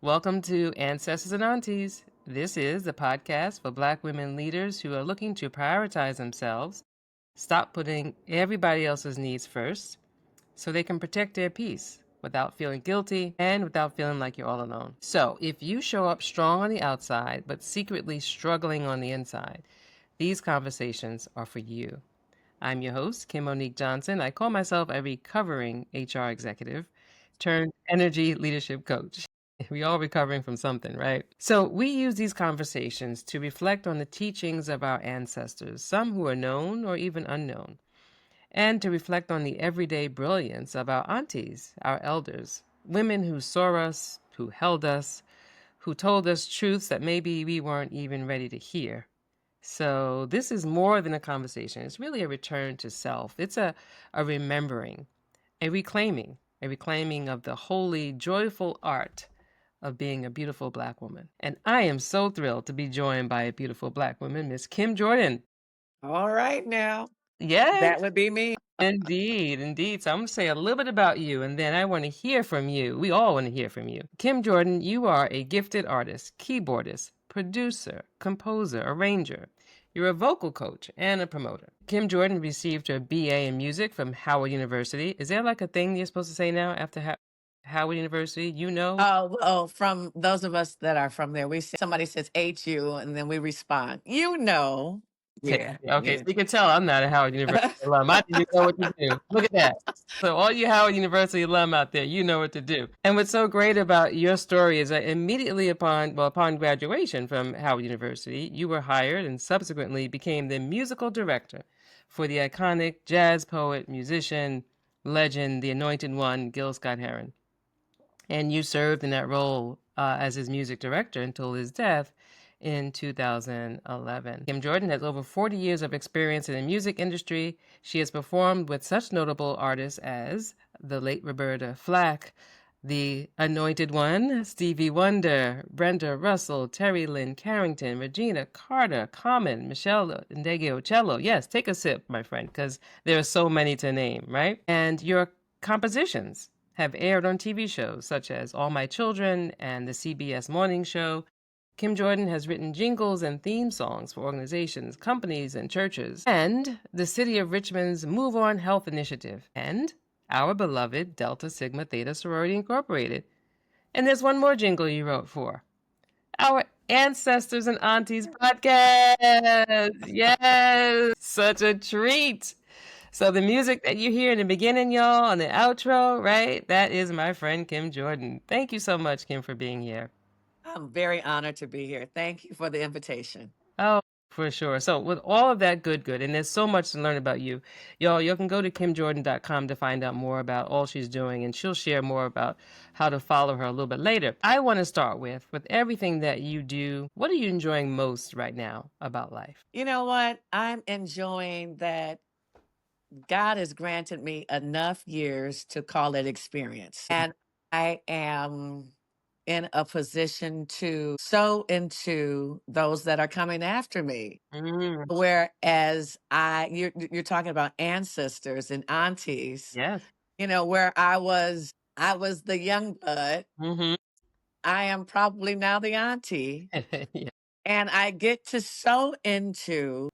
Welcome to Ancestors and Aunties. This is the podcast for Black women leaders who are looking to prioritize themselves, stop putting everybody else's needs first, so they can protect their peace without feeling guilty and without feeling like you're all alone. So, if you show up strong on the outside but secretly struggling on the inside, these conversations are for you. I'm your host, Kim-Monique Johnson. I call myself a recovering HR executive turned energy leadership coach. We all recovering from something, right? So we use these conversations to reflect on the teachings of our ancestors, some who are known or even unknown, and to reflect on the everyday brilliance of our aunties, our elders, women who saw us, who held us, who told us truths that maybe we weren't even ready to hear. So this is more than a conversation. It's really a return to self. It's a remembering, a reclaiming of the holy, joyful art of being a beautiful Black woman. And I am so thrilled to be joined by a beautiful Black woman, Miss Kim Jordan. All right now. Yes, That would be me. indeed, indeed. So I'm going to say a little bit about you, and then I want to hear from you. We all want to hear from you. Kim Jordan, you are a gifted artist, keyboardist, producer, composer, arranger. You're a vocal coach and a promoter. Kim Jordan received her BA in music from Howard University. Is there like a thing you're supposed to say now after Howard University? You know? Oh, from those of us that are from there, somebody says HU and then we respond, you know. Yeah, Okay, so yeah. you can tell I'm not a Howard University alum. I didn't know what to do. Look at that. So all you Howard University alum out there, you know what to do. And what's so great about your story is that immediately upon graduation from Howard University, you were hired and subsequently became the musical director for the iconic jazz poet, musician, legend, the Anointed One, Gil Scott-Heron. And you served in that role as his music director until his death in 2011. Kim Jordan has over 40 years of experience in the music industry. She has performed with such notable artists as the late Roberta Flack, the Anointed One, Stevie Wonder, Brenda Russell, Terry Lynn Carrington, Regina Carter, Common, Michelle Ndegeocello. Yes, take a sip, my friend, because there are so many to name, right? And your compositions have aired on TV shows such as All My Children and the CBS Morning Show. Kim Jordan has written jingles and theme songs for organizations, companies, and churches, and the City of Richmond's Move On Health Initiative, and our beloved Delta Sigma Theta Sorority Incorporated. And there's one more jingle you wrote for our Ancestors and Aunties podcast. Yes, such a treat. So the music that you hear in the beginning, y'all, on the outro, right? That is my friend Kim Jordan. Thank you so much, Kim, for being here. I'm very honored to be here. Thank you for the invitation. Oh, for sure. So with all of that good, and there's so much to learn about you, y'all, you can go to kimjordan.com to find out more about all she's doing, and she'll share more about how to follow her a little bit later. I want to start with everything that you do, what are you enjoying most right now about life? You know what? I'm enjoying that God has granted me enough years to call it experience. And I am in a position to sow into those that are coming after me. Mm, Whereas you're talking about ancestors and aunties, yes. where I was the young bud. Mm-hmm. I am probably now the auntie, Yeah. and I get to sow into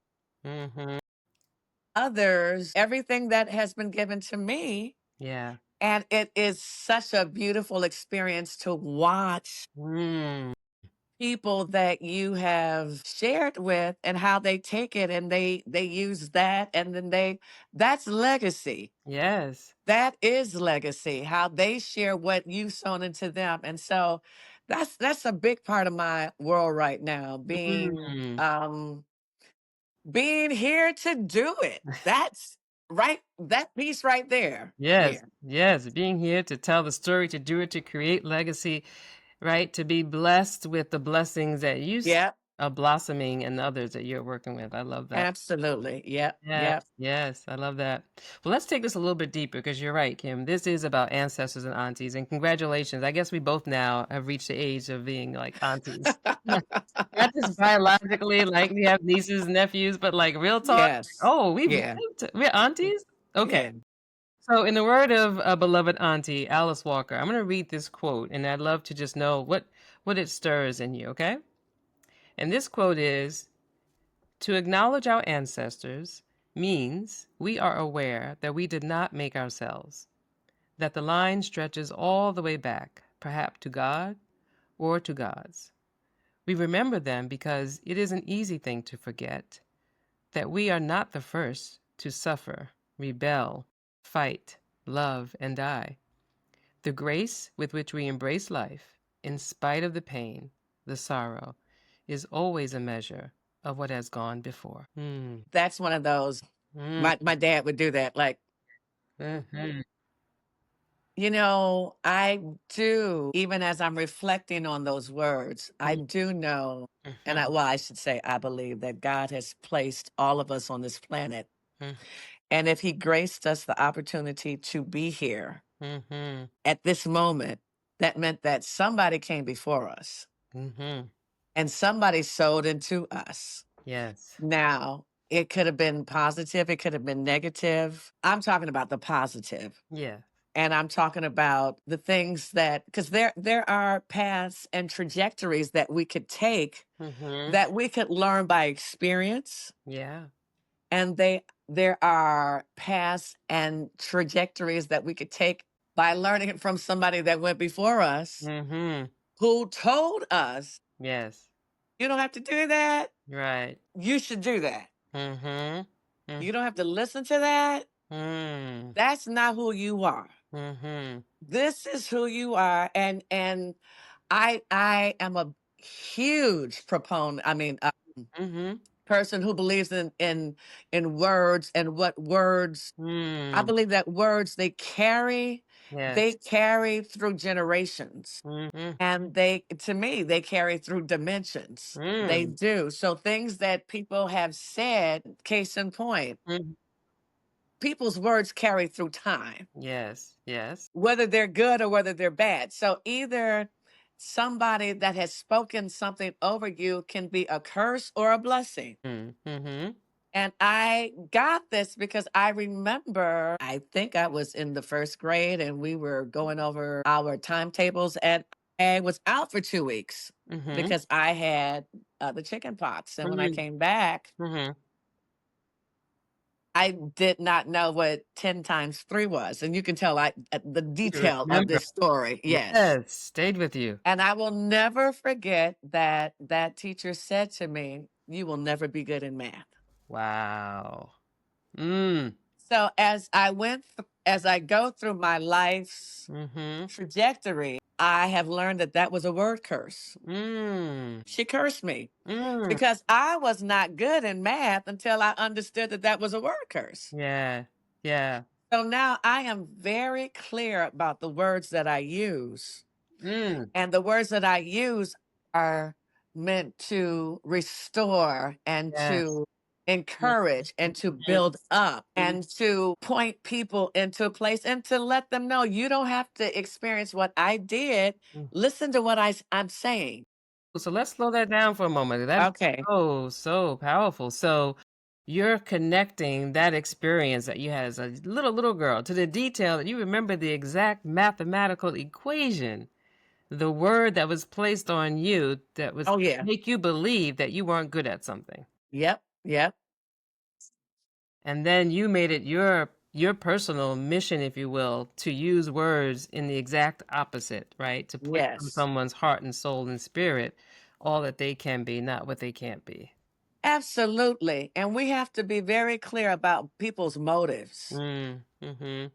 Mm-hmm. others everything that has been given to me. Yeah. And it is such a beautiful experience to watch Mm, people that you have shared with and how they take it and they use that, and then that's legacy. yes. That is legacy, how they share what you've sown into them. And so that's a big part of my world right now, Mm. being here to do it. That's right, that piece right there. Yes, Yeah. yes, being here to tell the story, to do it, to create legacy, right? To be blessed with the blessings that Yep. are blossoming and others that you're working with. I love that. Absolutely. Yep. Yes, Yep. yes, I love that. Well, let's take this a little bit deeper because you're right, Kim. This is about ancestors and aunties, and congratulations. I guess we both now have reached the age of being like aunties. Not just biologically, like we have nieces, nephews, but like real talk. Yes. Oh, we've Yeah. lived. We're aunties? Okay. Yeah. So, in the word of a beloved auntie, Alice Walker, I'm going to read this quote, and I'd love to just know what it stirs in you, okay? And this quote is, to acknowledge our ancestors means we are aware that we did not make ourselves, that the line stretches all the way back, perhaps to God or to gods. We remember them because it is an easy thing to forget that we are not the first to suffer, rebel, fight, love, and die. The grace with which we embrace life, in spite of the pain, the sorrow, is always a measure of what has gone before. That's one of those. Mm, My dad would do that. Like, mhm, I do, even as I'm reflecting on those words, I mm, do know, and mhm, I should say, I believe that God has placed all of us on this planet. mm, And if He graced us the opportunity to be here mhm, at this moment, that meant that somebody came before us mhm. and somebody sowed into us. Yes. Now, it could have been positive, it could have been negative. I'm talking about the positive. Yeah. And I'm talking about the things that, because there are paths and trajectories that we could take, Mhm. that we could learn by experience, Yeah. and there are paths and trajectories that we could take by learning it from somebody that went before us, Mhm. who told us, Yes. you don't have to do that, Right. you should do that. Mhm. Mm, You don't have to listen to that. mm, That's not who you are. mhm, This is who you are. And I am a huge proponent. I mean, a mhm. person who believes in words and what words. I Mm. believe that words, they Yes. carry through generations. Mhm. And to me, they carry through dimensions. They Mm. do. So things that people have said, case in point, Mhm. people's words carry through time, Yes. Yes. whether they're good or whether they're bad. So either somebody that has spoken something over you can be a curse or a blessing. Mm. Mhm. And I got this because I remember, I think I was in the first grade and we were going over our timetables, and I was out for 2 weeks Mhm. because I had the chicken pox. And when I Mhm. came back, Mhm. I did not know what 10 times 3 was. And you can tell the You detail of remember. this story. Yes. Yes. Stayed with you. And I will never forget that that teacher said to me, you will never be good in math. Wow. Mm. So as I go through my life's Mhm. trajectory, I have learned that that was a word curse. Mm. She cursed me Mm. because I was not good in math until I understood that that was a word curse. Yeah. Yeah. So now I am very clear about the words that I use. Mm. And the words that I use are meant to restore and Yes. to encourage and to Mhm. build up and to point people into a place and to let them know you don't have to experience what I did. Mhm. Listen to what I'm saying. So let's slow that down for a moment. That is Okay. so, so powerful. So you're connecting that experience that you had as a little girl to the detail that you remember the exact mathematical equation, the word that was placed on you that was Oh, yeah. make you believe that you weren't good at something. Yep. Yep. And then you made it your personal mission, if you will, to use words in the exact opposite, right? To place on Yes. someone's heart and soul and spirit all that they can be, not what they can't be. Absolutely. And we have to be very clear about people's motives. Mm, mhm.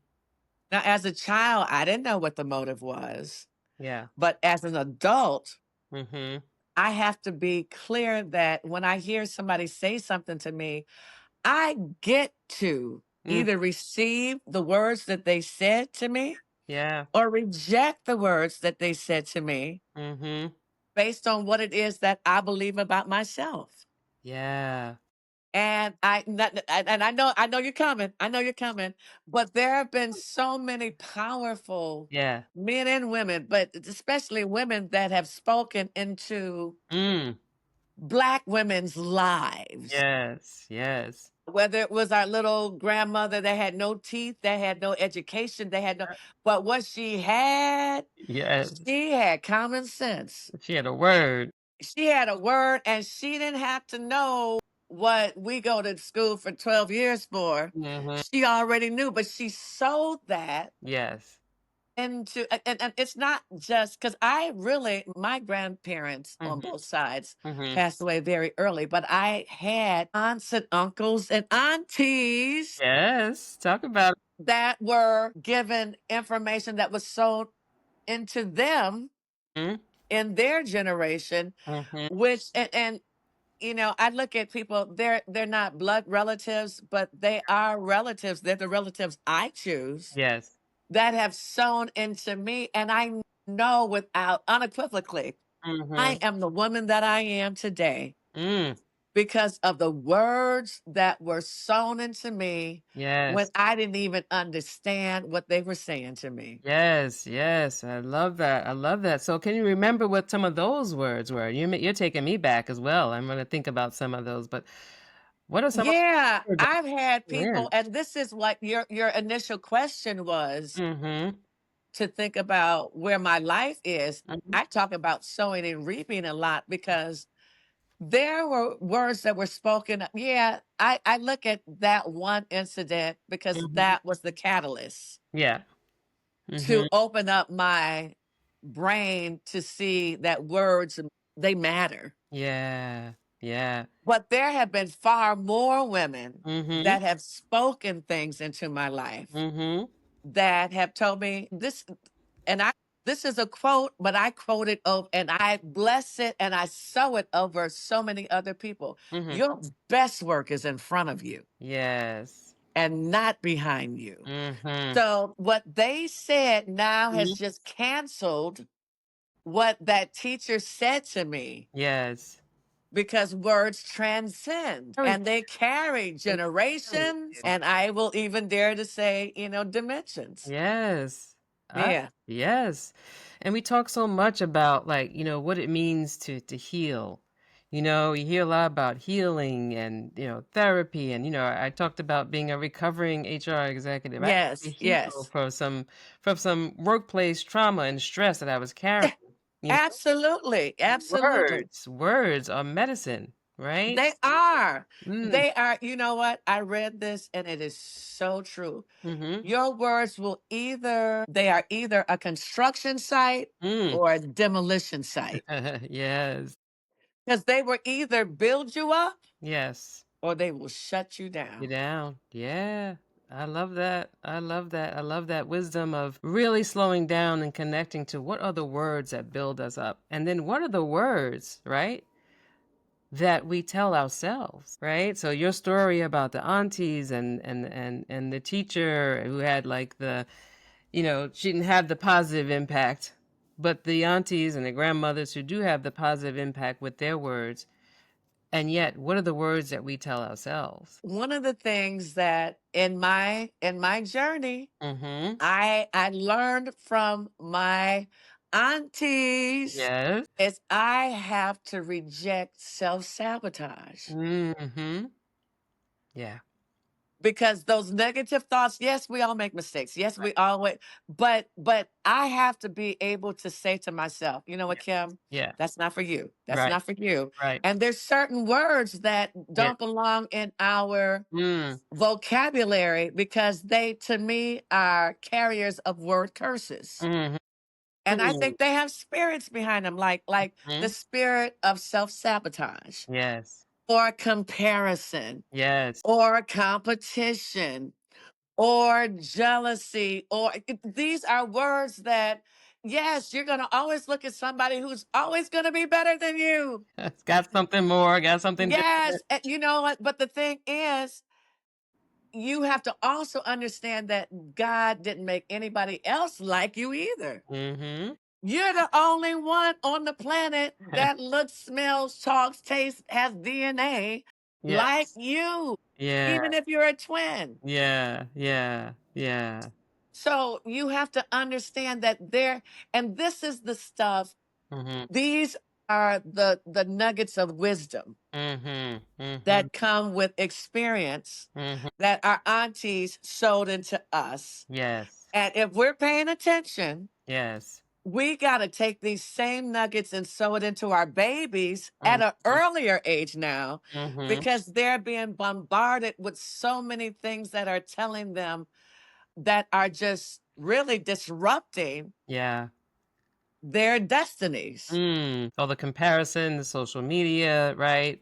Now, as a child, I didn't know what the motive was. Yeah. But as an adult, Mhm. I have to be clear that when I hear somebody say something to me, I get to Mm, either receive the words that they said to me yeah. or reject the words that they said to me Mhm. based on what it is that I believe about myself. Yeah. And I know you're coming. I know you're coming. But there have been so many powerful Yeah. men and women, but especially women that have spoken into Mm. Black women's lives. Yes. Yes. Whether it was our little grandmother that had no teeth, that had no education, they had no, but what Yes. she had common sense. She had a word. She had a word, and she didn't have to know what we go to school for 12 years for. Mhm. She already knew, but she sold that Yes. into, and it's not just because I really, my grandparents on Mhm. both sides Mhm. passed away very early, but I had aunts and uncles and aunties Yes. Talk about that were given information that was sold into them it. in their generation, Mhm. which, and you know, I look at people, they're not blood relatives, but they are relatives. They're the relatives I choose Yes. that have sown into me. And I know without unequivocally, I Mhm. am the woman that I am today Mm. because of the words that were sown into me when Yes. I didn't even understand what they were saying to me. Yes, yes, I love that, I love that. So can you remember what some of those words were? You're taking me back as well. I'm gonna think about some of those, but what are some of Yeah, the words that I've had you in? people, and this is what your initial question was, Mhm. to think about where my life is. Mhm. I talk about sowing and reaping a lot because there were words that were spoken. Yeah, I look at that one incident because Mhm. that was the catalyst Yeah. to Mhm. open up my brain to see that words, they matter. Yeah. Yeah. But there have been far more women Mhm. that have spoken things into my life Mhm. that have told me this, and I, this is a quote, but I quote it over and I bless it and I sow it over so many other people. Mhm. Your best work is in front of you Yes. and not behind you. Mhm. So what they said now has Mhm. just canceled what that teacher said to me, Yes. because words transcend Very and they carry they really generations, do. and I will even dare to say, dimensions. Yes. Yeah. Yes. And we talk so much about like, what it means to heal. You hear a lot about healing and, therapy and I talked about being a recovering HR executive. I had to Yes. heal Yes. from some workplace trauma and stress that I was carrying. You know, Absolutely, absolutely. words are medicine, right? They are. Mm. They are. You know what? I read this and it is so true. Mhm. Your words will they are either a construction site Mm. or a demolition site, Yes. because they will either build you up Yes. or they will shut you You down. down. Yeah. I love that. I love that. I love that wisdom of really slowing down and connecting to what are the words that build us up. And then what are the words, right? That we tell ourselves, right? So your story about the aunties and the teacher who had like she didn't have the positive impact, but the aunties and the grandmothers who do have the positive impact with their words. And yet, what are the words that we tell ourselves? One of the things that in my journey, Mhm. I learned from my aunties Yes. is I have to reject self-sabotage, Mhm. Yeah. because those negative thoughts, yes, we all make mistakes. Yes, Right. we always, but I have to be able to say to myself, you know what, Yeah. Kim, Yeah. that's not for you. That's Right. not for you. Right. And there's certain words that Yeah. don't belong in our Mm. vocabulary because they, to me, are carriers of word curses. Mhm. And I Mm. think they have spirits behind them, like the Mhm. spirit of self-sabotage Yes. or comparison Yes. or competition or jealousy, or these are words that, yes, you're going to always look at somebody who's always going to be better than you. It's got something more, got something Yes, different. and you know what, but the thing is, you have to also understand that God didn't make anybody else like you either. Mhm. You're the only one on the planet that looks, smells, talks, tastes, has DNA like Yes. you, Yeah. even if you're a twin. Yeah. Yeah. Yeah. So you have to understand that and this is the stuff, Mhm. these are the nuggets of wisdom. Mhm. Mhm. that come with experience Mhm. that our aunties sold into us. Yes. And if we're paying attention, Yes. we got to take these same nuggets and sow it into our babies at Mhm. an earlier age now, Mhm. because they're being bombarded with so many things that are telling them that are just really disrupting Yeah. their destinies. All the comparison, the social media, right?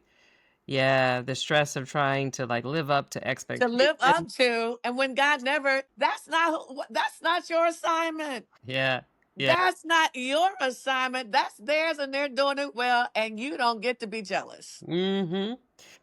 Yeah, the stress of trying to like live up to To live up expectations. to, and when God never, that's not your assignment. Yeah. Yeah. That's not your assignment. That's theirs, and they're doing it well, and you don't get to be jealous. Mhm.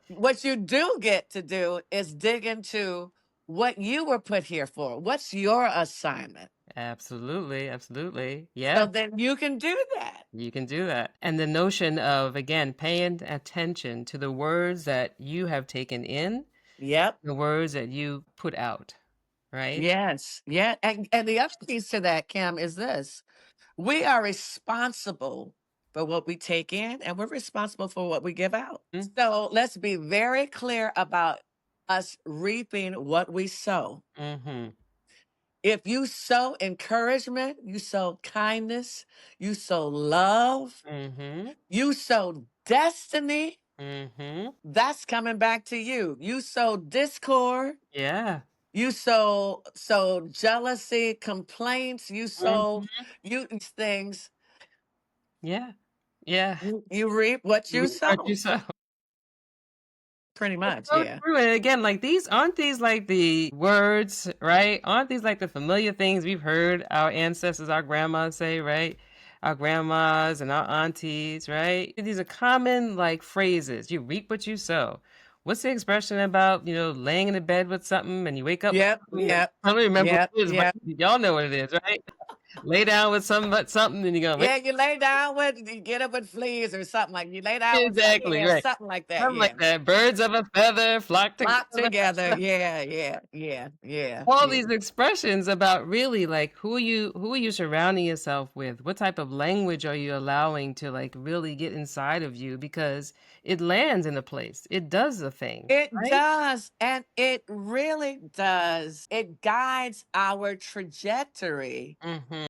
What you do get to do is dig into what you were put here for. What's your assignment? Absolutely. Absolutely. So Yeah. then you can do that. You can do that. And the notion of, again, paying attention to the words that you have taken in, Yep. the words that you put out, right? Yes. Yeah. And the other piece to that, Kim, is this: we are responsible for what we take in, and we're responsible for what we give out. Mm. So let's be very clear about us reaping what we sow. Mhm. If you sow encouragement, you sow kindness, you sow love, Mhm. you sow destiny, Mhm. that's coming back to you. You sow discord, Yeah. you sow jealousy, complaints, you sow Mhm. you these things, Yeah. Yeah. you reap what You you reap what you sow. sow. Pretty It's much, so yeah. true, and again, like, these aren't these, like, the words, right? Aren't these, like, the familiar things we've heard our ancestors, our grandmas say, right? Our grandmas and our aunties, right? These are common, like, phrases. You reap what you sow. What's the expression about, laying in the bed with something and you wake up with Yep, something that yep, I don't remember what yep, it is, but yep. y'all know what it is, right? Lay down with something and you're gonna wake Yeah, you lay down with, you get up with fleas or something like you lay down with, exactly, yeah, right. something like that, Something like yeah. that. Birds of a feather flock Locked together. together. Yeah, yeah, yeah, yeah, All yeah. these expressions about really like who are you surrounding yourself with? What type of language are you allowing to like really get inside of you because it lands in a place. It does a thing, It right? does. And it really does. It guides our trajectory Mhm.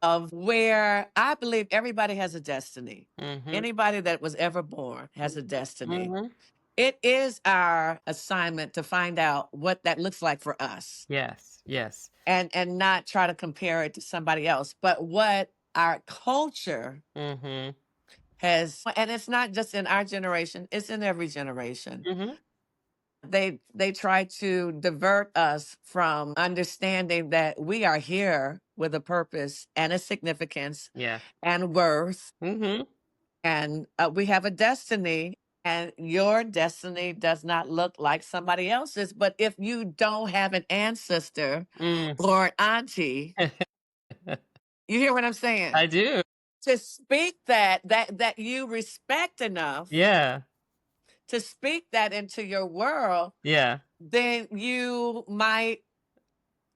of where I believe everybody has a destiny. Mhm. Anybody that was ever born has a destiny. Mhm. It is our assignment to find out what that looks like for us, Yes. Yes. and not try to compare it to somebody else, but what our culture Mhm. has. And it's not just in our generation, it's in every generation. Mhm. They try to divert us from understanding that we are here with a purpose and a significance Yeah. and worth, Mhm. and we have a destiny, and your destiny does not look like somebody else's. But if you don't have an ancestor Mm. or an auntie, you hear what I'm saying, I do. to speak that you respect enough Yeah. to speak that into your world, Yeah. then you might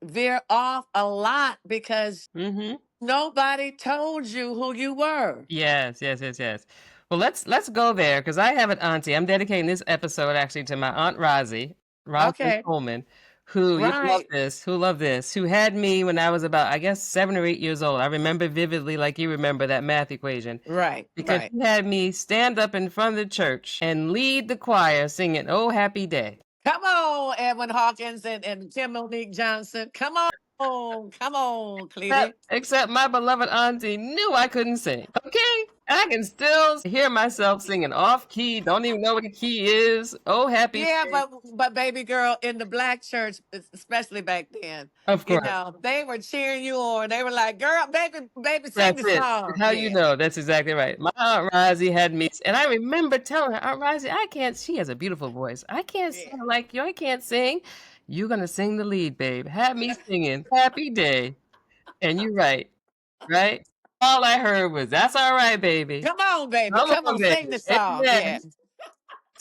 veer off a lot because Mhm. nobody told you who you were. Yes, yes, yes, yes. Well, let's go there because I have an auntie. I'm dedicating this episode actually to my aunt Rosie Okay. Coleman, who you love Right. this, who loved this, who had me when I was about, I guess, 7 or 8 years old. I remember vividly, like you remember that math equation, Right. because Right. she had me stand up in front of the church and lead the choir singing "Oh Happy Day." Come on, Edwin Hawkins and Kim-Monique Johnson. Come on. Come on, Except, Cleety. except my beloved auntie knew I couldn't sing. Okay, I can still hear myself singing off key. Don't even know what the key is. Oh, happy Yeah, day. but baby girl, in the black church, especially back then, Of course, they were cheering you on. They were like, "Girl, baby, sing that's the it. song." How you Yeah, know? That's exactly right. My aunt Rosie had me, and I remember telling her, Aunt Rosie, I can't. She has a beautiful voice. I can't yeah. sing like you. I can't sing. You're gonna sing the lead, babe. Had me singing "Happy Day," and you're right, right. All I heard was, "That's all right, baby. Come on, baby. Come Come on, on, sing baby." the song. Yeah. Amen.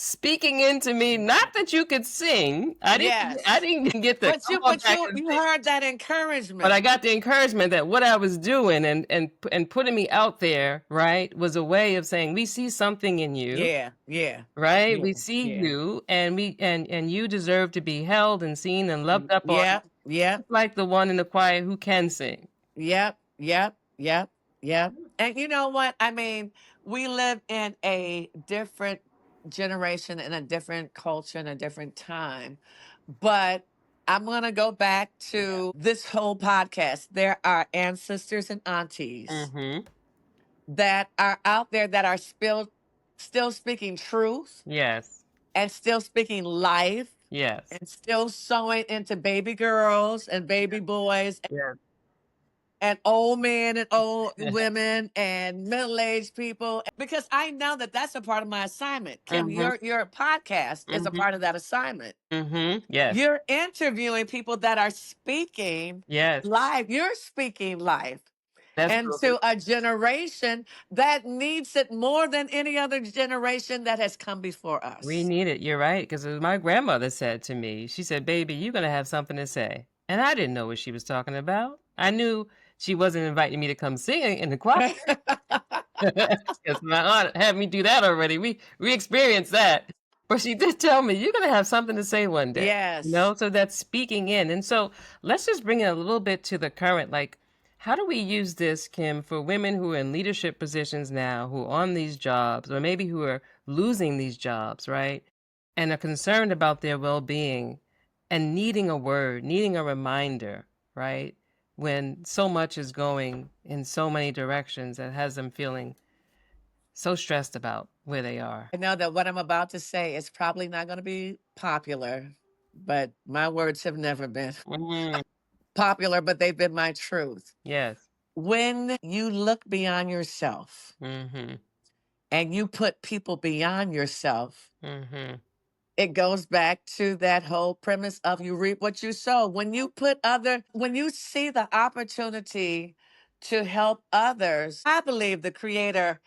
speaking into me, not that you could sing. I Yes. didn't get the But come you on but back you and you sing, heard that but I encouragement. got the encouragement that what I was doing and putting me out there, right, was a way of saying, "We see something in you." Yeah, yeah, Right? yeah, We see yeah. you, and you deserve to be held and seen and loved up on, Yep, yep, just like the one in the choir who can sing. yep, yep, yep, yep. And you know what? I mean, we live in a different generation, in a different culture, in a different time. But I'm going to go back to this whole podcast. There are ancestors and aunties Mhm. that are out there that are still speaking truth Yes. and still speaking life Yes. and still sowing into baby girls and baby boys Yes. and old men and old women and middle-aged people, because I know that that's a part of my assignment. Kim, Mhm. your podcast is a Mhm. part of that assignment. Mhm. Yes. You're interviewing people that are speaking Yes. life. You're speaking life. That's And so good. to a generation that needs it more than any other generation that has come before We us. need it. You're right, because my grandmother said to me, she said, "Baby, you're gonna have something to say." And I didn't know what she was talking about. I knew she wasn't inviting me to come sing in the choir. Because my aunt had me do that already. We experienced that. But she did tell me, "You're gonna have something to say one day." Yes. So that's speaking in. And so let's just bring it a little bit to the current, like, how do we use this, Kim, for women who are in leadership positions now, who are on these jobs, or maybe who are losing these jobs, right? And are concerned about their well-being and needing a word, needing a reminder, right? When so much is going in so many directions that has them feeling so stressed about where they are. I know that what I'm about to say is probably not going to be popular, but my words have never been Mm, popular, but they've been my truth. yes. When you look beyond yourself Mhm. and you put people beyond yourself, Mhm. it goes back to that whole premise of you reap what you sow. When you see the opportunity to help others, I believe the creator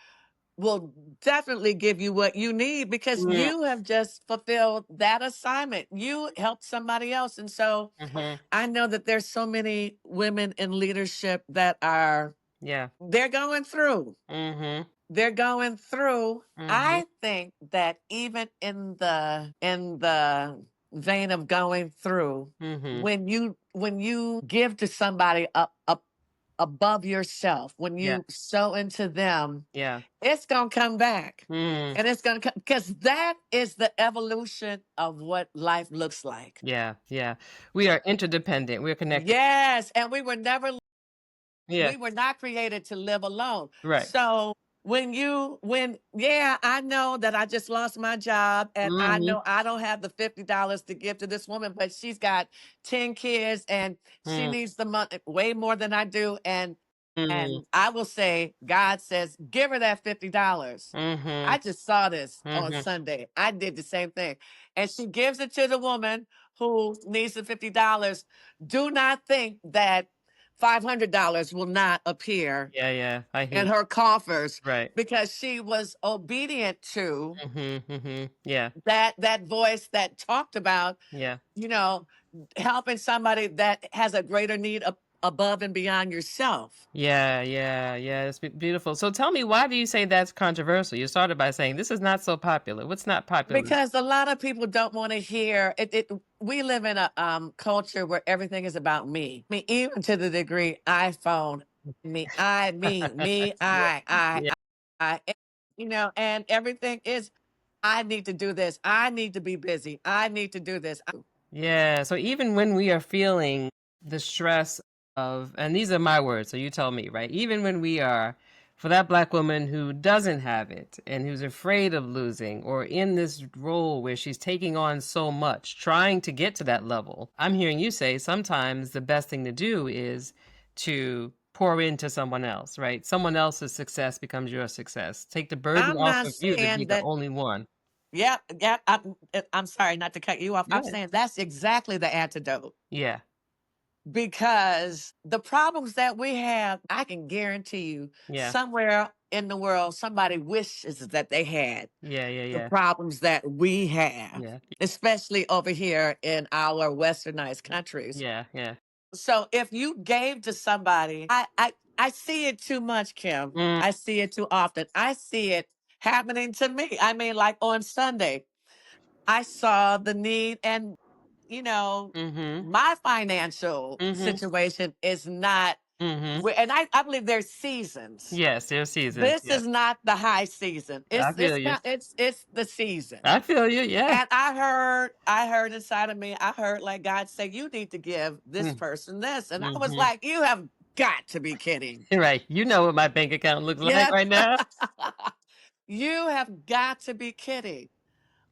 will definitely give you what you need because Mm, you have just fulfilled that assignment. You helped somebody else. And so mhm. I know that there's so many women in leadership that are Yeah. they're going through. Mhm. They're going through. Mhm. I think that even in the vein of going through, Mhm. when you give to somebody up above yourself, when Yeah. you sow into them, Yeah. it's gonna come back. Mm. And it's gonna come because that is the evolution of what life looks like. Yeah. Yeah. We are interdependent. We're connected. Yes, and Yeah. we were not created to live alone. Right. So when yeah, I know that I just lost my job and I Mhm. know I don't have the $50 to give to this woman, but she's got 10 kids and she Mm. needs the money way more than I do. Mm. And I will say, God says, give her that $50. I Mhm. just saw this on Mhm. Sunday. I did the same thing. And she gives it to the woman who needs the $50. Do not think that $500 will not appear Yeah, yeah. I hear in you. her coffers Right. because she was obedient to Mhm. Mhm. Yeah. that voice that talked about, Yeah. you know, helping somebody that has a greater need above and beyond yourself. Yeah, yeah, yeah. It's beautiful. So tell me, why do you say that's controversial? You started by saying this is not so popular. What's not popular? Because a lot of people don't want to hear it. We live in a culture where everything is about me. I mean, even to the degree iPhone, me, I, me, Yeah, I, yeah, I, and everything is. I need to do this. I need to be busy. I need to do this. yeah. So even when we are feeling the stress of, and these are my words, so you tell me, right? Even when we are, for that Black woman who doesn't have it and who's afraid of losing, or in this role where she's taking on so much, trying to get to that level, I'm hearing you say sometimes the best thing to do is to pour into someone else, right? Someone else's success becomes your success. Take the burden I'm off not of you to be saying the that. only one. Yep, yep. I'm sorry not to cut you off. I'm Yeah. saying that's exactly the antidote. Yeah. Because the problems that we have, I can guarantee you, Yeah. somewhere in the world somebody wishes that they had Yeah, yeah, the yeah. problems that we have, Yeah. especially over here in our westernized countries. Yeah, yeah. So if you gave to somebody, I see it too much, Kim. Mm, I see it too often. I see it happening to me. I mean, like on Sunday, I saw the need, and you know, mhm. my financial Mhm. situation is not Mhm. and I believe there's seasons. Yes, there's seasons, This yeah. is not the high season. I feel you. It's the season. I feel you, yeah. And I heard inside of me, I heard like God say, you need to give this Mm, person this. And I was mhm. like, you have got to be kidding. Right, you know what my bank account looks like Yeah. right now. You have got to be kidding.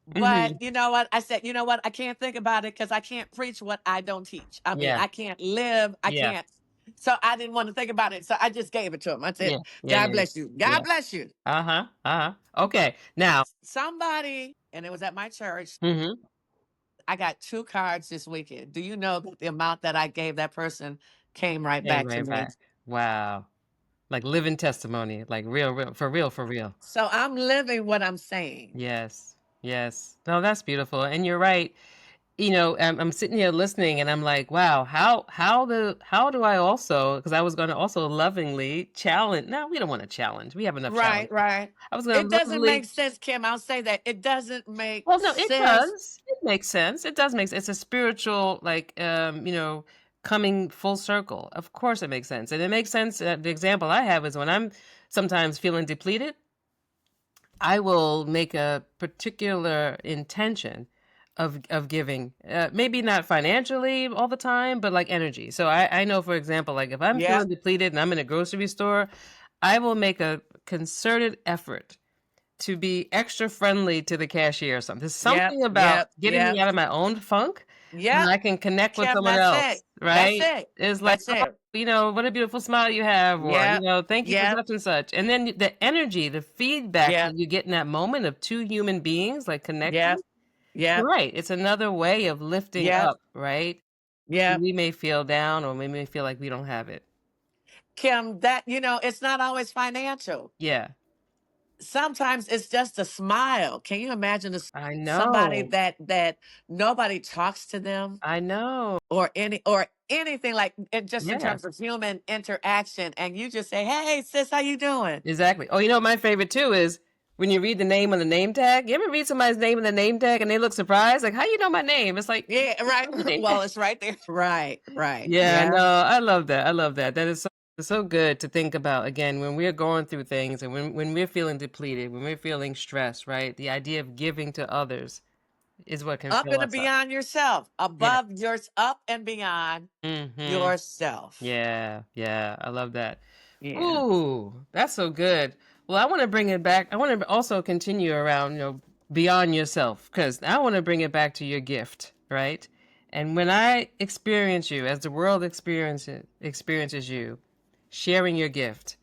But Mhm. you know what? I said, you know what? I can't think about it because I can't preach what I don't teach. I mean, Yeah, I can't live. I yeah, can't. So I didn't want to think about it. So I just gave it to him. I said, yeah, yeah, God yeah, yeah, bless you. yeah. God bless you. Uh-huh, uh-huh. Okay, now Somebody, and it was at my church. mhm. I got 2 cards this weekend. Do you know that the amount that I gave that person came right Came back to right me? back. Wow. Like living testimony, like real, for real, for real. So I'm living what I'm saying. Yes, yes. No, that's beautiful, and you're right. You know, I'm sitting here listening, and I'm like, wow, how do I also? Because I was going to also lovingly challenge. No, we don't want to challenge. We have enough Right, challenges. right. I was going It to doesn't lovingly. make sense, Kim. I'll say that. It doesn't make Well, no, it sense. does. It makes sense. It does make sense. It's a spiritual, like, coming full circle. Of course, it makes sense, and it makes sense. The example I have is when I'm sometimes feeling depleted. I will make a particular intention of giving, maybe not financially all the time, but like energy. So I know, for example, like if I'm Yep, feeling depleted and I'm in a grocery store, I will make a concerted effort to be extra friendly to the cashier or something. There's yep, something about yep, getting me yep, out of my own funk when yep. I can connect with Kim, someone that's it. else, That's right? it. It's like, That's "Oh, it. what a beautiful smile you have," or, Yep, "Thank you for yep, such and such." And then the energy, the feedback that yep, you get in that moment of 2 human beings, like, connecting, yep, you're yep, right, it's another way of lifting yep, up, right? yep. We may feel down or we may feel like we don't have it. Kim, that, it's not always financial. Yeah. Sometimes it's just a smile. Can you imagine I somebody know. that nobody talks to them I know. or anything like it just in Yeah. terms of human interaction, and you just say, "Hey, sis, how you doing?" Exactly. Oh, my favorite too is when you read the name on the name tag. You ever read somebody's name on the name tag and they look surprised? Like, how you know my name? It's like, Yeah, it's right. on the name Well, tag. it's right there. Right, right. Yeah, Yeah. no, I love that. I love that. That is so good to think about again when we're going through things and when we're feeling depleted, when we're feeling stressed, right? The idea of giving to others is what can Up fill and us up. beyond yourself, Yeah. above yours, up and beyond Mhm. yourself. Yeah, yeah. I love that. Yeah. Ooh, that's so good. Well, I want to bring it back. I want to also continue around, beyond yourself, because I want to bring it back to your gift, right? And when I experience you, as the world experiences you, sharing your gift,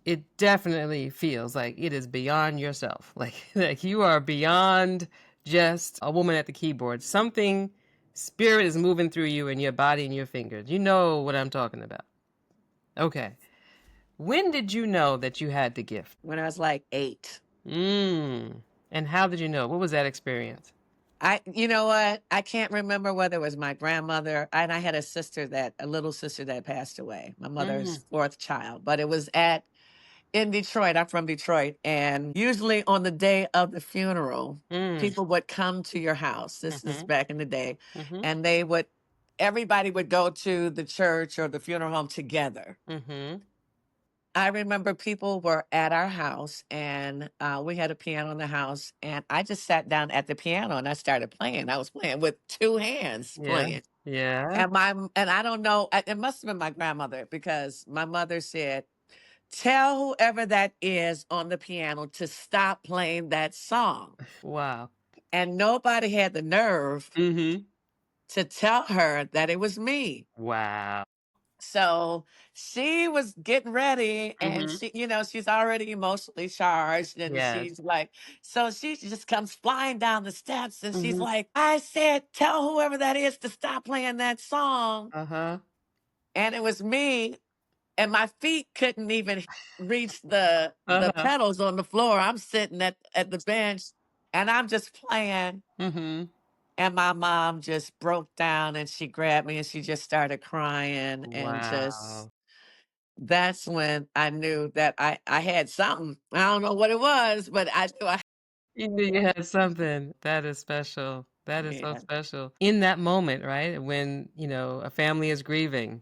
it definitely feels like it is beyond yourself. Like like you are beyond just a woman at the keyboard. Something spirit is moving through you and your body and your fingers. You know what I'm talking about. Okay. When did you know that you had the gift? When I was like 8. Mm. And how did you know? What was that experience? You know what? I can't remember whether it was my grandmother, and I had a little sister that passed away, my Mm. mother's 4th child, but it was in Detroit. I'm from Detroit. And usually on the day of the funeral, Mm. people would come to your house. This is Mhm. back in the day. Mhm. And everybody would go to the church or the funeral home together. Mhm. I remember people were at our house, and we had a piano in the house, and I just sat down at the piano and I started playing. I was playing with 2 hands Yeah. playing. Yeah. And I don't know, it must have been my grandmother because my mother said, "Tell whoever that is on the piano to stop playing that song." Wow. And nobody had the nerve Mhm. to tell her that it was me. Wow. So she was getting ready, and Mhm. she's already emotionally charged, and Yes. she's like, so she just comes flying down the steps, and she's Mhm. like, "I said, tell whoever that is to stop playing that song." Uh-huh. And it was me. and my feet couldn't even reach the Uh-huh. pedals on the floor. I'm sitting at the bench and I'm just playing. Mhm. And my mom just broke down and she grabbed me and she just started crying and just Wow. that's when I knew that I had something. I don't know what it was, but I knew I You knew you had something. That is special. That is so yeah, special. In that moment, right? When, a family is grieving.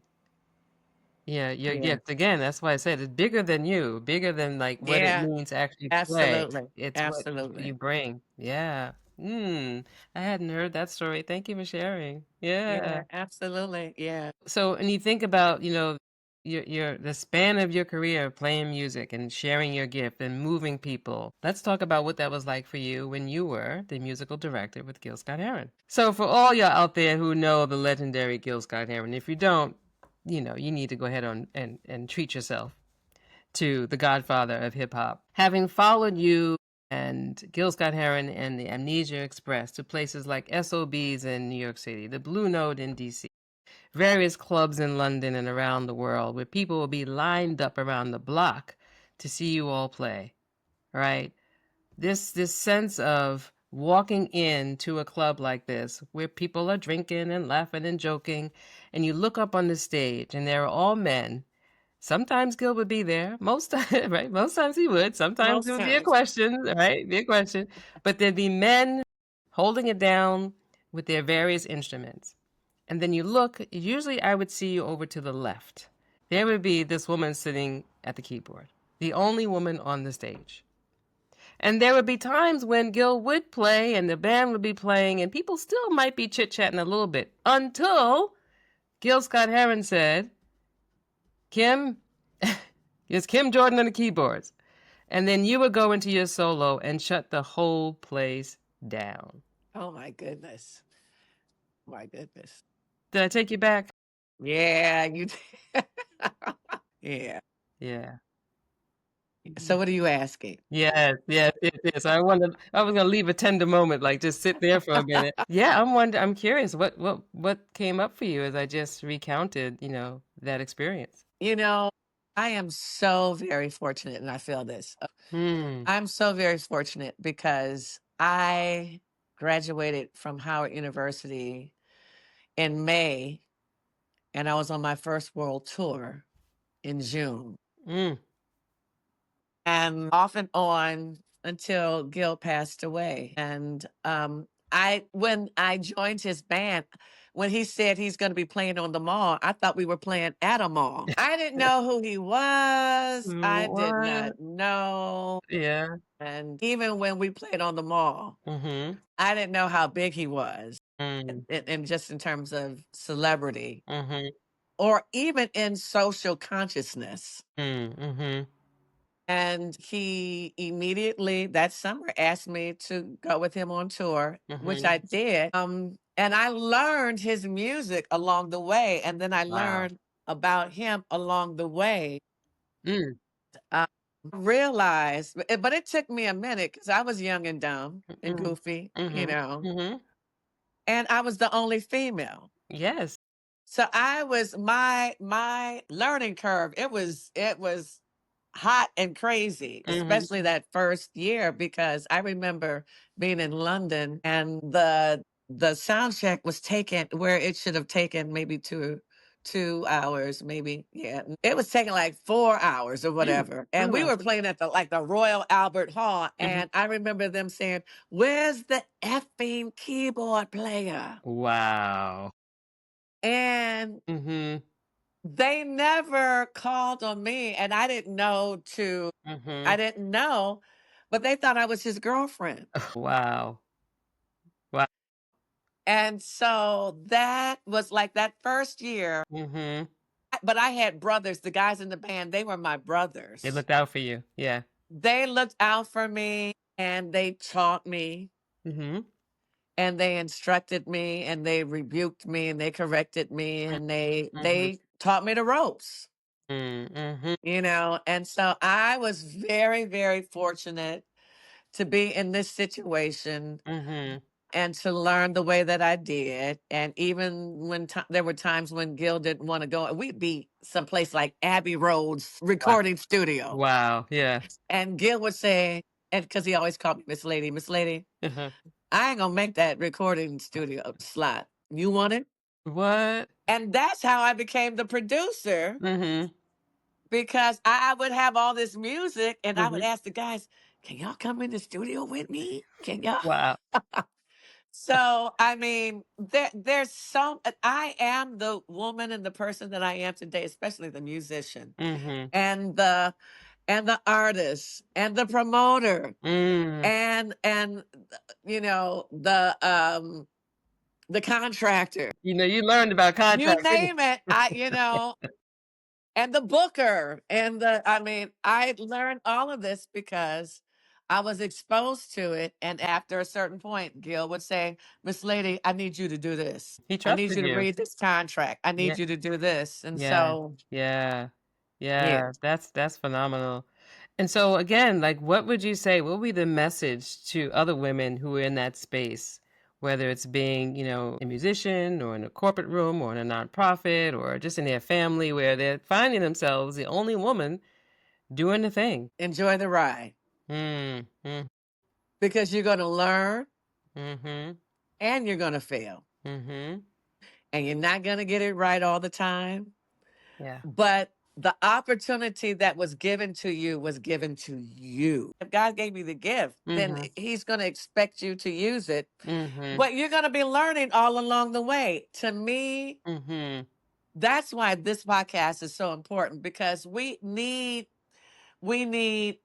Yeah, your yeah, gift. Again, that's why I said it's bigger than you, bigger than like what it yeah, means to actually play. absolutely, It's what you absolutely. bring. Yeah. I hadn't heard that story. Thank you for sharing. Yeah. Yeah, absolutely. Yeah. So, and you think about, your the span of your career playing music and sharing your gift and moving people. Let's talk about what that was like for you when you were the musical director with Gil Scott-Heron. So, for all y'all out there who know the legendary Gil Scott-Heron, if you don't, you need to go ahead on and treat yourself to the godfather of hip hop. Having followed you and Gil Scott Heron and the Amnesia Express to places like SOBs in New York City, the Blue Note in DC, various clubs in London and around the world where people will be lined up around the block to see you all play, right? This sense of walking into a club like this where people are drinking and laughing and joking, and you look up on the stage and they're all men. Sometimes Gil would be there. Most time, right? Most times he would. Sometimes it Most would be a times. question, right? Be a question. But there'd be men holding it down with their various instruments. And then you look, usually I would see you over to the left. There would be this woman sitting at the keyboard, the only woman on the stage. And there would be times when Gil would play and the band would be playing, and people still might be chit chatting a little bit until Gil Scott Heron said, Kim, it's Kim Jordan on the keyboards. And then you would go into your solo and shut the whole place down. Oh my goodness. My goodness. Did I take you back? Yeah, you yeah. Yeah. So what are you asking? Yes, yes, yes, yes. I was gonna leave a tender moment, like just sit there for a minute. Yeah, I'm curious what came up for you as I just recounted, that experience. You know, I am so very fortunate and I feel this. Hmm. I'm so very fortunate because I graduated from Howard University in May and I was on my first world tour in June. Mm. And off and on until Gil passed away. And I when I joined his band, when he said he's going to be playing on the mall, I thought we were playing at a mall. I didn't know who he was. I did What? not know. Yeah. And even when we played on the mall, Mm-hmm. I didn't know how big he was, Mm. and just in terms of celebrity Mm-hmm. or even in social consciousness. Mm. Mm-hmm. And he immediately that summer asked me to go with him on tour, which Mm-hmm. I did. And I learned his music along the way. And then I Wow. learned about him along the way. Mm. I realized, but it took me a minute because I was young and dumb and Mm. goofy, Mm-hmm. Mm-hmm. and I was the only female. Yes. So I was my learning curve. It was hot and crazy, Mm-hmm. especially that first year because I remember being in London and the sound check was taken where it should have taken maybe 2 hours, maybe. Yeah. It was taking like 4 hours or Mm. whatever. And Oh, we wow. were playing at the Royal Albert Hall. Mm-hmm. And I remember them saying, "Where's the effing keyboard player?" Wow. And Mm-hmm. they never called on me, and I Mm-hmm. didn't know, but they thought I was his girlfriend. Wow. Wow. And so that was like that first year, Mm-hmm. but I had brothers, the guys in the band, they were my They brothers. looked out for you. Yeah. They looked out for me and they taught me Mm-hmm. and they instructed me and they rebuked me and they corrected me and Mm-hmm. they taught me the ropes. Mm-hmm. And so I was very, very fortunate to be in this situation. Mm-hmm. and to learn the way that I did. And even when there were times when Gil didn't want to go, we'd be someplace like Abbey Road's Wow. recording studio. Wow. Yeah. And Gil would say, and because he always called me Miss Lady, Uh-huh. I ain't gonna make that recording studio slot. You want it? What? And that's how I became the producer, Mhm. because I would have all this music and I would Mhm. ask the guys, can y'all come in the studio with me? Can y'all? Wow. So, I mean, there's so I am the woman and the person that I am today, especially the musician Mhm. and the artist and the promoter Mm. and the contractor. You learned about You contracts, didn't name it, and the booker and I mean, I learned all of this because I was exposed to it. And after a certain point, Gil would say, Miss Lady, I need you to do this. he I need trusted you to you. read this contract. I Yeah. need you to do this. And Yeah. so, Yeah. yeah, Yeah. That's phenomenal. And so again, like what would you say, what would be the message to other women who are in that space, whether it's being, a musician or in a corporate room or in a nonprofit or just in their family where they're finding themselves the only woman doing the thing. enjoy the ride Mm. Mm. because you're going to learn Mhm. and you're going to fail Mhm. and you're not going to get it right all the time. Yeah. But the opportunity that was given to you was given to you. If God gave you the gift, then Mhm. He's going to expect you to use it. Mhm. But you're going to be learning all along the way. To me, Mhm. that's why this podcast is so important, because we need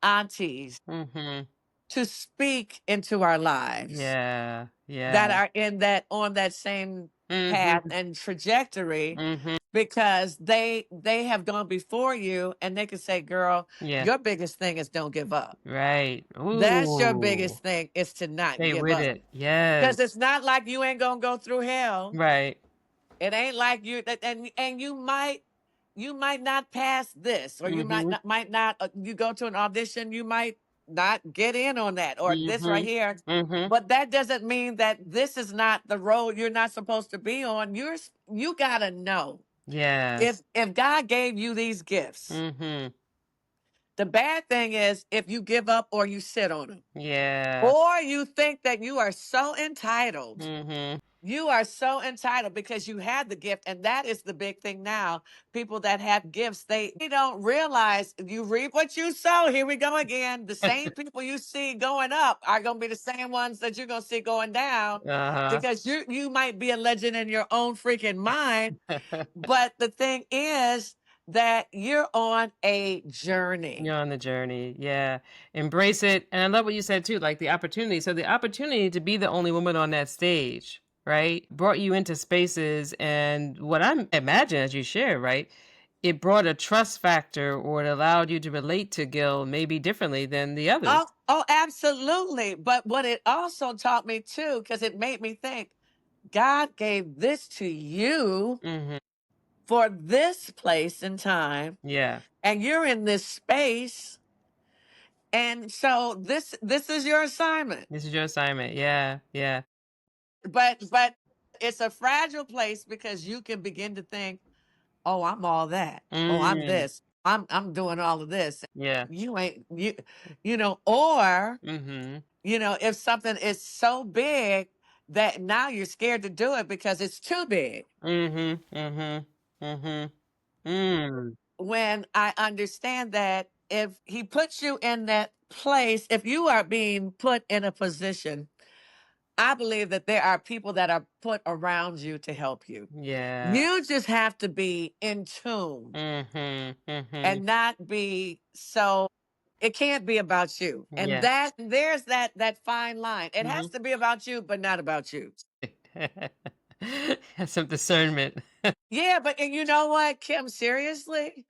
aunties Mhm. to speak into our lives Yeah. Yeah. that are in that on that same path Mhm. and trajectory, Mhm. because they have gone before you and they can say, girl, Yeah. your biggest thing is don't give up. Right. That's your Ooh. biggest thing, is to not Stay give with up, it. Yes. because it's not like you ain't gonna go through hell. Right. It ain't like and you might not pass this, or you might Mhm. not you go to an audition, you might not get in on that or this right Mhm. here. Mhm. But that doesn't mean that this is not the road you're not supposed to be on. You got to know, Yes. if God gave you these gifts, Mhm. the bad thing is if you give up or you sit on them, Yeah. or you think that you are so entitled. Mhm. You are so entitled because you had the gift. And that is the big thing now. People that have gifts, they don't realize you reap what you sow. Here we go again. The same people you see going up are going to be the same ones that you're going to see going down, Uh-huh. because you might be a legend in your own freaking mind. But the thing is that you're on a journey. You're on the journey. Yeah. Embrace it. And I love what you said too, like the opportunity. So the opportunity to be the only woman on that stage, right? Brought you into spaces, and what I imagine as you share, right? It brought a trust factor, or it allowed you to relate to Gil maybe differently than the others. Oh, absolutely. But what it also taught me too, because it made me think, God gave this to you Mhm. for this place and time, Yeah. and you're in this space, and so this is your assignment. This is your assignment. Yeah. Yeah. But it's a fragile place, because you can begin to think, oh, I'm all that. Oh, I'm Mm. this. I'm doing all of this. Yeah. You ain't or Mhm. if something is so big that now you're scared to do it because it's too big. Mhm. Mhm. Mhm. Mm. When I understand that if he puts you in that place, if you are being put in a position, I believe that there are people that are put around you to help you. Yeah. You just have to be in tune Mhm. Mhm. and not be so. It can't be about you, and Yeah. there's that fine line. It has Mhm. to be about you, but not about you. Have some discernment. Yeah, but and you know what, Kim? Seriously,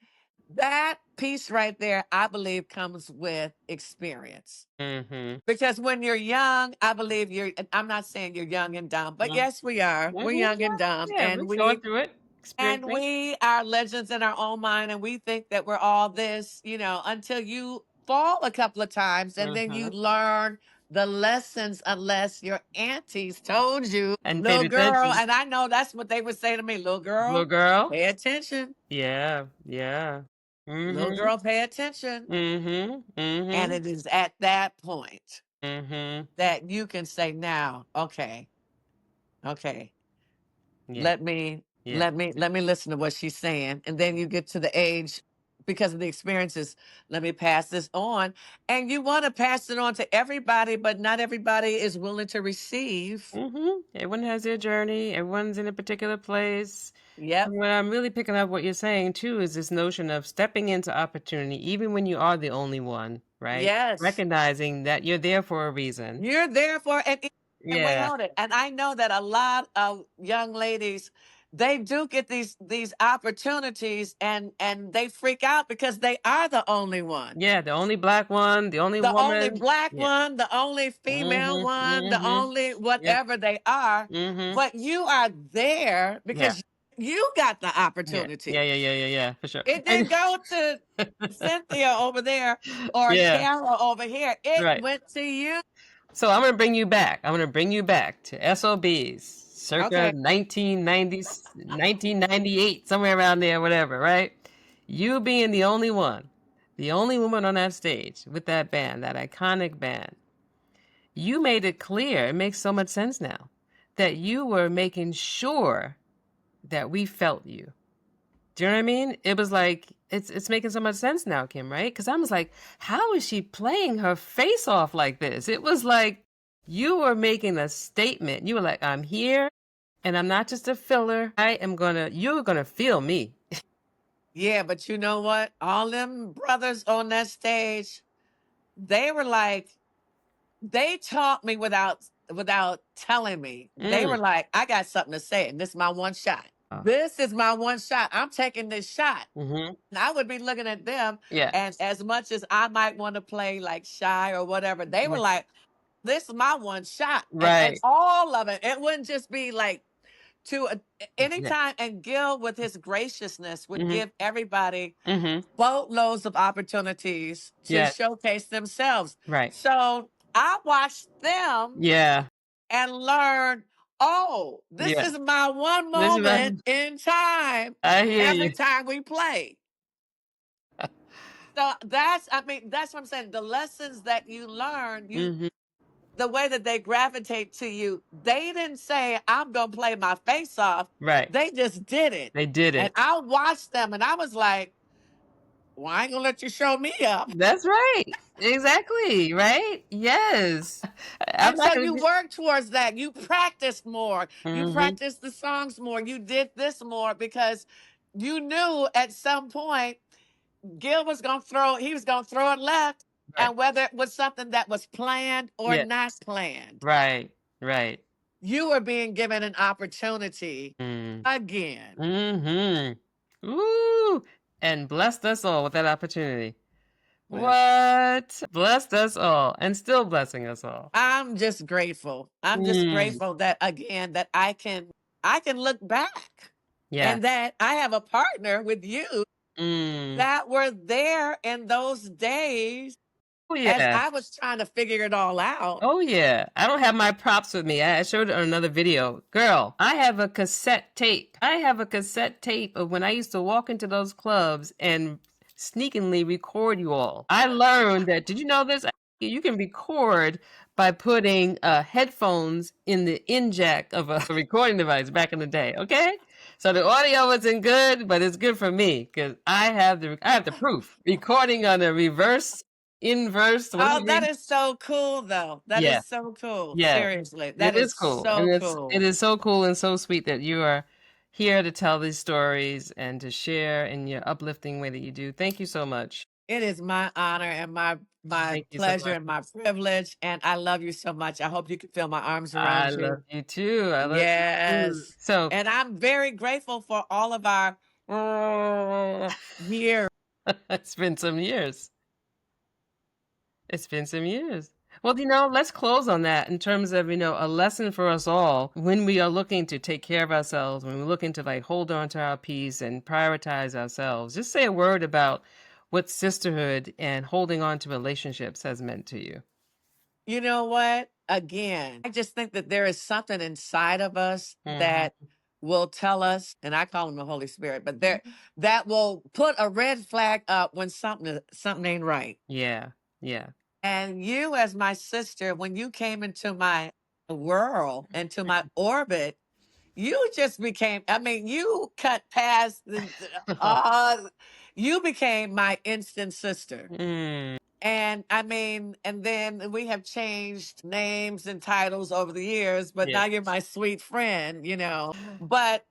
that piece right there, I believe, comes with experience. Mhm. Because when you're young, I believe and I'm not saying you're young and dumb, but Mhm. yes, we are. We're Mhm. young and dumb, Yeah, we're going through it, and experiencing. we are legends in our own mind, and we think that we're all this, until you fall a couple of times, and then you Mhm. learn the lessons unless your aunties told you, And paid little girl. attention. And I know that's what they would say to me, little Little girl, girl? pay attention. Yeah, yeah. Little Mhm. girl, pay attention. Mhm. And Mhm. it is at that point Mhm. that you can say, now, okay, okay, Yeah. let me Yeah. let me listen to what she's saying. And then you get to the age, because of the experiences, let me pass this on. And you want to pass it on to everybody, but not everybody is willing to receive. Everyone has their journey. Everyone's in a particular place. Yep. And what I'm really picking up what you're saying too is this notion of stepping into opportunity, even when you are the only one, right? Yes. Recognizing that you're there for a reason. You're there for, and wait Yeah. on it. And I know that a lot of young ladies, they do get these opportunities, and they freak out because they are the only one. Yeah. The only black one, the only The only woman. black Yeah. one, the only female Mhm. one, the Mhm. only Yep. whatever they are. Mhm. But you are there Yeah. because you got the Yeah. Yeah. opportunity. Yeah. Yeah. Yeah. Yeah. For sure. It And didn't go to Cynthia over there or yeah. Kara over here. It Right. went to you. So I'm gonna bring you back. I'm gonna bring you back to SOBs, circa Okay. 1990, 1998, somewhere around there, whatever, right? You being the only woman on that stage with that band, that iconic band, you made it clear, it makes so much sense now, that you were making sure that we felt you. Do you know what I mean? It was like it's making so much sense now, Kim, right? Because I was like, how is she playing her face off like this? It was like you were making a statement. You were like, I'm here and I'm not just a filler. You're gonna feel me. Yeah, but you know what? All them brothers on that stage, they were like, they taught me without telling me. They Mm. were like, I got something to say, and this is my one shot. This is my one shot. I'm taking this shot. Mm-hmm. And I would be looking at them, Yeah. and as much as I might want to play like shy or whatever, they were Yeah. like, this is my one shot. And Right. all of it. It wouldn't just be like to Yeah. anytime. And Gil, with his graciousness, would Mm-hmm. give everybody Mm-hmm. boatloads of opportunities to Yeah. showcase themselves. Right. So I watched them Yeah. and learned, oh, this Yeah. is my one This is moment in time I hear every you. time we play. So that's what I'm saying. The lessons that you learn, Mm-hmm. the way that they gravitate to you, they didn't say, I'm gonna play my face off. Right. They just did it. They did And it. I watched them and I was like, well, I ain't gonna let you show me up. That's right. Exactly, right? Yes. I'm And not so gonna you be work towards that. You practice more. You Mhm. practice the songs more. You did this more because you knew at some point Gil was gonna he was gonna throw it left. Right. And whether it was something that was planned or Yeah. not planned, Right. Right. you were being given an opportunity Mm. again. Mhm. Ooh, and blessed us all with that opportunity. Well, What? Blessed us all and still blessing us all. I'm just grateful. I'm just Mm. grateful that again that I can look back Yeah. and that I have a partner with you Mm. that were there in those days Oh, as yeah. I was trying to figure it all out. Oh, yeah. I don't have my props with me. I showed it on another video. Girl, I have a cassette tape. I have a cassette tape of when I used to walk into those clubs and sneakingly record you all. I learned that, did you know this? You can record by putting headphones in the in jack of a recording device back in the day, okay? So the audio wasn't good, but it's good for me because I have the proof. Recording on a reverse, inverse, Oh, whatever. that is so cool though. That Yeah. is so cool. Yeah, Seriously. it That is is cool, so and it cool. is so cool and so sweet that you are here to tell these stories and to share in your uplifting way that you do. Thank you so much. It is my honor and my Thank you so pleasure much. and my privilege. And I love you so much. I hope you can feel my arms I around love you. you too. I love you too. Yes. So And I'm very grateful for all of our years. it's been some years. It's been some years. Well, let's close on that in terms of, a lesson for us all when we are looking to take care of ourselves, when we're looking to like hold on to our peace and prioritize ourselves. Just say a word about what sisterhood and holding on to relationships has meant to you. You know what? Again, I just think that there is something inside of us Mhm. that will tell us, and I call him the Holy Spirit, but there that will put a red flag up when something ain't right. Yeah. Yeah. And you, as my sister, when you came into my world, into my orbit, you just became, I mean, you cut past you became my instant sister. Mm. And I mean, and then we have changed names and titles over the years, but Yeah. now you're my sweet friend, you know. But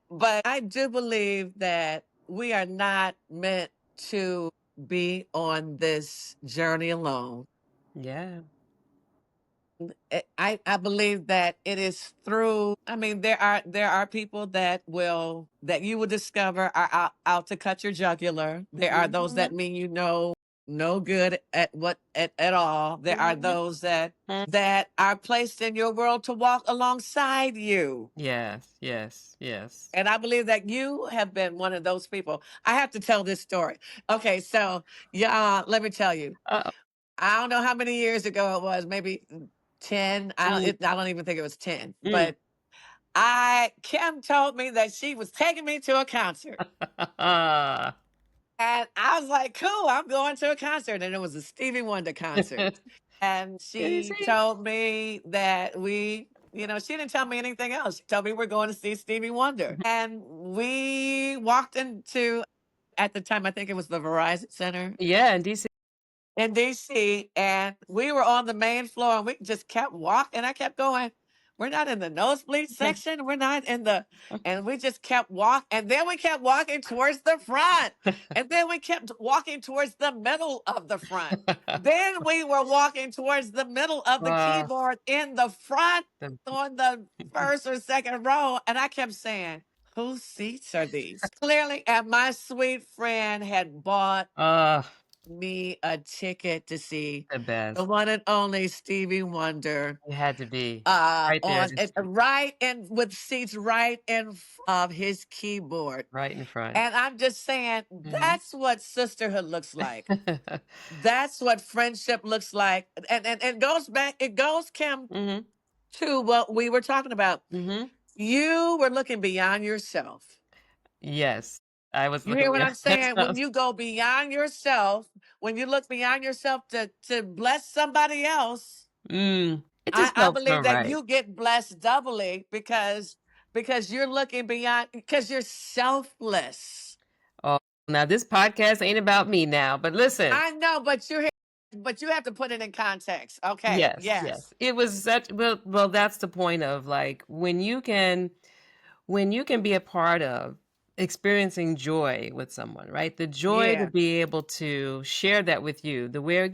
I do believe that we are not meant to be on this journey alone. Yeah. I believe that it is through, I mean, there are people that you will discover are out to cut your jugular. There are those that Mhm. mean no good at at all. There are Mhm. those that are placed in your world to walk alongside you. Yes. Yes. Yes. And I believe that you have been one of those people. I have to tell this story. Okay, so yeah, let me tell you. Uh-oh. I don't know how many years ago it was, maybe 10. Mm. I don't even think it was 10. Mm. But I Kim told me that she was taking me to a concert. And I was like, cool, I'm going to a concert. And it was a Stevie Wonder concert. And You she see? told me that she didn't tell me anything else. She told me we're going to see Stevie Wonder. Mhm. And we walked into, at the time, I think it was the Verizon Center Yeah, in DC. in DC, and we were on the main floor, and we just kept walking. I kept going. We're not in the nosebleed section. We're not in the, and we just kept walking. And then we kept walking towards the front. And then we kept walking towards the middle of the front. Then we were walking towards the middle of the Uh, keyboard in the front the on the first or second row. And I kept saying, whose seats are these? Clearly, and my sweet friend had bought uh, me a ticket to see the the best. one and only Stevie Wonder, You had to be right there on to it, see, right in with seats right in of his keyboard. right in front. And I'm just saying, Mhm. that's what sisterhood looks like. That's what friendship looks like. And it goes, Kim, Mhm. to what we were talking about. Mhm. You were looking beyond yourself. Yes. I was You looking hear what at I'm that saying? When stuff. you go beyond yourself, when you look beyond yourself to bless somebody else, It I, just I felt so believe that right. you get blessed doubly because you're looking beyond, because you're selfless. Oh, now this podcast ain't about me now, but listen. I know, but you have to put it in context. Okay. Yes, Yes. yes. It was such well, that's the point of like when you can be a part of experiencing joy with someone, right? The joy to Yeah. be able to share that with you, the way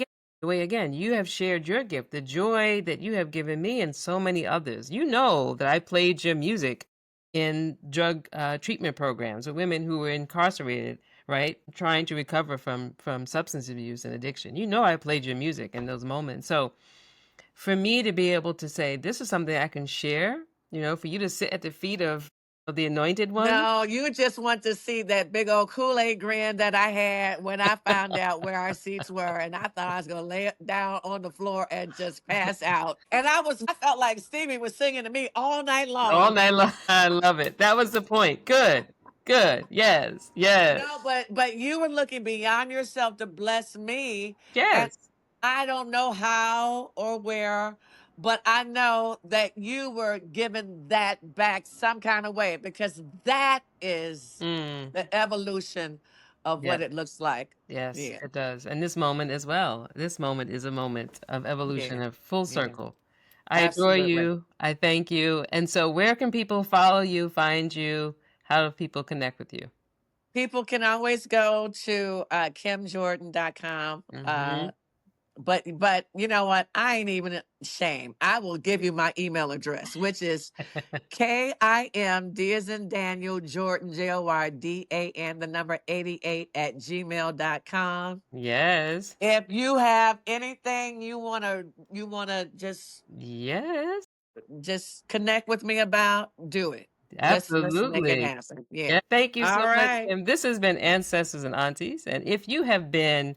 again you have shared your gift, the joy that you have given me and so many others. You know that I played your music in drug treatment programs with women who were incarcerated, right, trying to recover from substance abuse and addiction. You know, I played your music in those moments. So for me to be able to say, this is something I can share, for you to sit at the feet of the anointed one. No, you just want to see that big old Kool-Aid grin that I had when I found out where our seats were. And I thought I was going to lay it down on the floor and just pass out. And I felt like Stevie was singing to me all night All long. night long. I love it. That was the point. Good. Good. Yes. Yes. No, but you were looking beyond yourself to bless me. And Yes. I don't know how or where, but I know that you were giving that back some kind of way, because that is Mm. the evolution of what Yes. it looks like. Yes, Yeah. it does. And this moment as well. This moment is a moment of evolution, Yeah. of full Yeah. circle. I adore Absolutely. you. I thank you. And so where can people follow you, find you? How do people connect with you? People can always go to kimjordan.com. Mhm. But you know what? I ain't even ashamed. I will give you my email address, which is KIMD as in Daniel Jordan JORDAN the number 88 at gmail.com. Yes. If you have anything you wanna Yes. just connect with me about, do it. Let's make it Absolutely. happen. Yeah. Yeah, thank you All so much. right. And this has been Ancestors and Aunties. And if you have been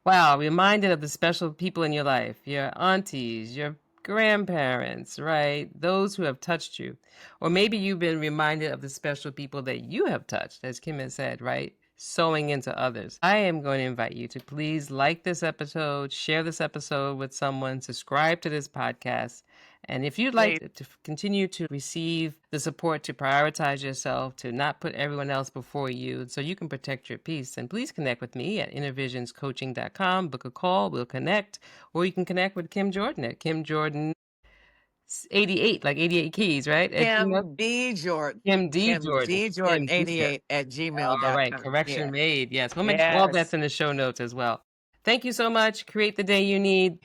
Wow, reminded of the special people in your life, your aunties, your grandparents, right? Those who have touched you. Or maybe you've been reminded of the special people that you have touched, as Kim has said, right? Sewing into others. I am going to invite you to please like this episode, share this episode with someone, subscribe to this podcast. And if you'd like Please. to continue to receive the support to prioritize yourself, to not put everyone else before you, so you can protect your peace, then please connect with me at intervisionscoaching.com. Book a call, we'll connect, or you can connect with Kim Jordan at Kim Jordan 88, like 88 keys, right? At Gmail. Kim D. Jordan. Kim D. Kim Jordan. D. Kim Jordan D. Jordan. 88 at All right, gmail.com. correction Yeah. made. Yes, we'll make sure all that's Yes. in the show notes as well. Thank you so much. Create the day you need.